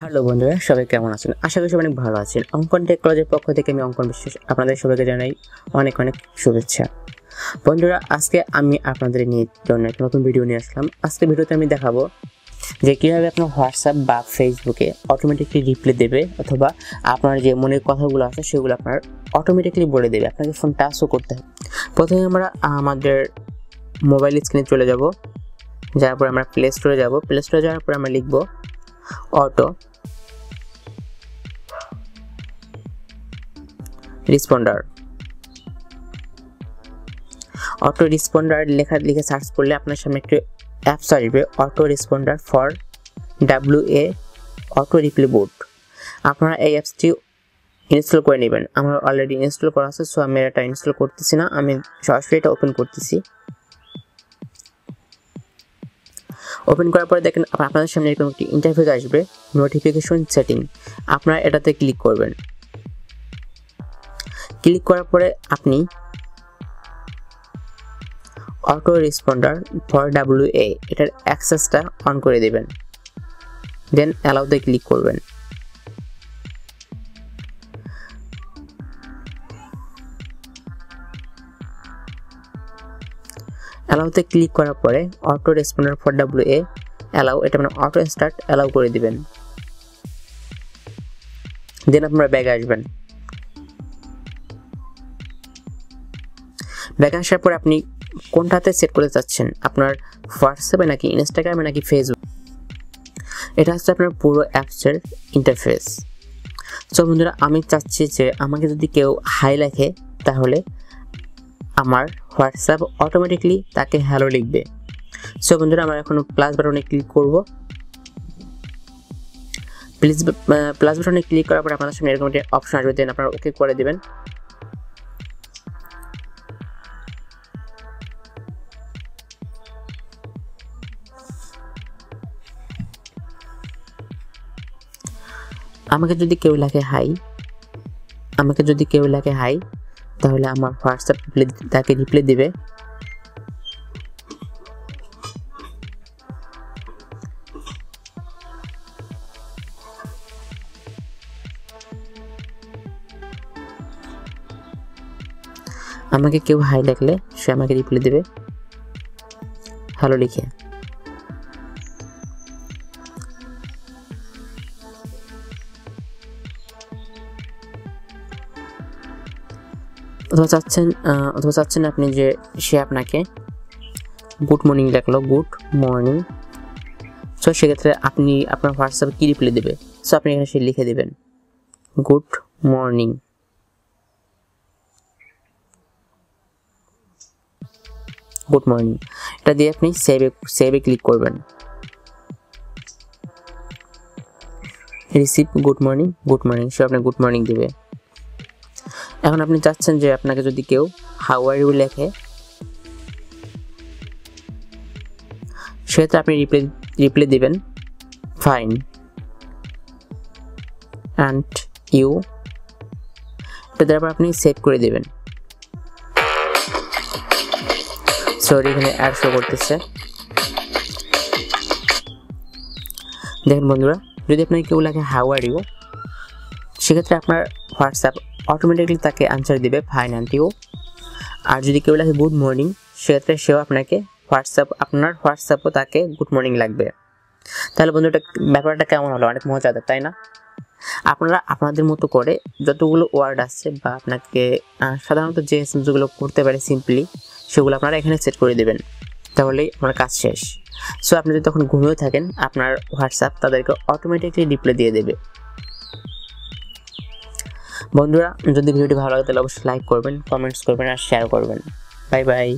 Hello বন্ধুরা, সবাই কেমন আছেন? আশা করি সবাই অনেক ভালো আছেন। অঙ্কন টেকনোলজির পক্ষ থেকে আমি অঙ্কন বিশ্বাস আপনাদের সবাইকে জানাই অনেক অনেক শুভেচ্ছা। বন্ধুরা, আজকে আমি আপনাদের জন্য একটা নতুন ভিডিও নিয়ে আসলাম। আজকে ভিডিওতে আমি দেখাবো যে কীভাবে আপনার হোয়াটসঅ্যাপ বা ফেসবুকে অটোমেটিকলি রিপ্লাই দেবে, অথবা আপনার যে মনের কথাগুলো আছে সেগুলো আপনার অটোমেটিকলি বলে দেবে, আপনাকে ফোন টাচও করতে হবে। প্রথমে আমরা আমাদের মোবাইল স্ক্রিনে চলে যাব, যাওয়ার পর আমরা প্লে স্টোরে যাব। প্লে স্টোরে যাওয়ার পর আমরা লিখব অটো রেসপন্ডার। অটো রেসপন্ডার লিখে সার্চ করলে আপনার সামনে একটি অ্যাপস আসবে, auto responder for WA auto reply boat. আপনারা এই অ্যাপসটি ইনস্টল করে নেবেন। আমার অলরেডি ইনস্টল করা আছে, সো আমি এটা ইনস্টল করতেছি না, আমি সরাসরি এটা ওপেন করতেছি। ওপেন করার পরে দেখেন আপনাদের সামনে এরকম একটি ইন্টারফেস আসবে, নোটিফিকেশন সেটিং। আপনারা এটাতে ক্লিক করবেন। ক্লিক করার পরে আপনি অটো রেসপন্ডার ফর WA এটার অ্যাক্সেসটা অন করে দেবেন, দেন অ্যালাউতে ক্লিক করবেন। অ্যালাউতে ক্লিক করার পরে auto responder for WA allow, এটা মানে অটো স্টার্ট অ্যালাউ করে দিবেন। দেন আপনারা ব্যাগে আসবেন। ব্যাগে আসার পরে আপনি কোনটাতে সেট করতে চাচ্ছেন, আপনার হোয়াটসঅ্যাপে নাকি ইনস্টাগ্রামে নাকি ফেসবুক, এটা হচ্ছে আপনার পুরো অ্যাপসের ইন্টারফেস। সো বন্ধুরা, আমি চাচ্ছি যে আমাকে যদি কেউ হাই লেখে তাহলে আমার হোয়াটসঅ্যাপ অটোমেটিকলি তাকে হ্যালো লিখবে। সো বন্ধুরা, আমরা এখন প্লাস বাটনে ক্লিক করব। প্লাস বাটনে ক্লিক করার পর আপনাদের সামনে এরকম একটা অপশন আসবে, দেন আপনারা ওকে করে দেবেন। আমাকে যদি কেউ লেখে হাই তাহলে আমার হোয়াটসঅ্যাপ তাকে রিপ্লাই দিবে। আমাকে কেউ হাই লিখলে সে আমাকে রিপ্লাই দেবে হ্যালো লিখে। অথবা চাচ্ছেন আপনি যে সে আপনাকে গুড মর্নিং লিখলো, গুড মর্নিং। সো সেক্ষেত্রে আপনি আপনার হোয়াটসঅ্যাপে কী রিপ্লাই দেবে, সো আপনি এখানে সে লিখে দেবেন গুড মর্নিং। গুড মর্নিং এটা দিয়ে আপনি সেভে ক্লিক করবেন। রিসিভ গুড মর্নিং সে আপনাকে গুড মর্নিং দেবে। এখন আপনি চাচ্ছেন যে আপনাকে যদি কেউ হাউ আর ইউ লেখে, সেক্ষেত্রে আপনি রিপ্লাই দিবেন ফাইন অ্যান্ড ইউ। এটা দেওয়ার পর আপনি সেভ করে দেবেন। সরি, এখানে অ্যাড শো করতেছে। দেখেন বন্ধুরা, যদি আপনাকে কেউ লেখে হাউ আর ইউ, সেক্ষেত্রে আপনার হোয়াটসঅ্যাপ অটোমেটিকলি তাকে আনসার দিবে ফাইন অ্যান্ড ইউ। আর যদি কেউ লেখে গুড মর্নিং, সেক্ষেত্রে সেও আপনাকে আপনার হোয়াটসঅ্যাপও তাকে গুড মর্নিং লাগবে। তাহলে বন্ধুরা, ব্যাপারটা কেমন হলো? অনেক মজাদার, তাই না? আপনারা আপনাদের মতো করে যতগুলো ওয়ার্ড আছে বা আপনাকে সাধারণত যে এসএমএসগুলো করতে পারে সিম্পলি, সেগুলো আপনারা এখানে সেট করে দেবেন, তাহলেই আপনার কাজ শেষ। সো আপনি যদি তখন ঘুমিয়ে থাকেন, আপনার হোয়াটসঅ্যাপ তাদেরকে অটোমেটিকলি রিপ্লাই দিয়ে দেবে। বন্ধুরা, যদি ভিডিওটি ভালো লাগে তাহলে অবশ্যই লাইক করবেন, কমেন্টস করবেন আর শেয়ার করবেন। Bye bye.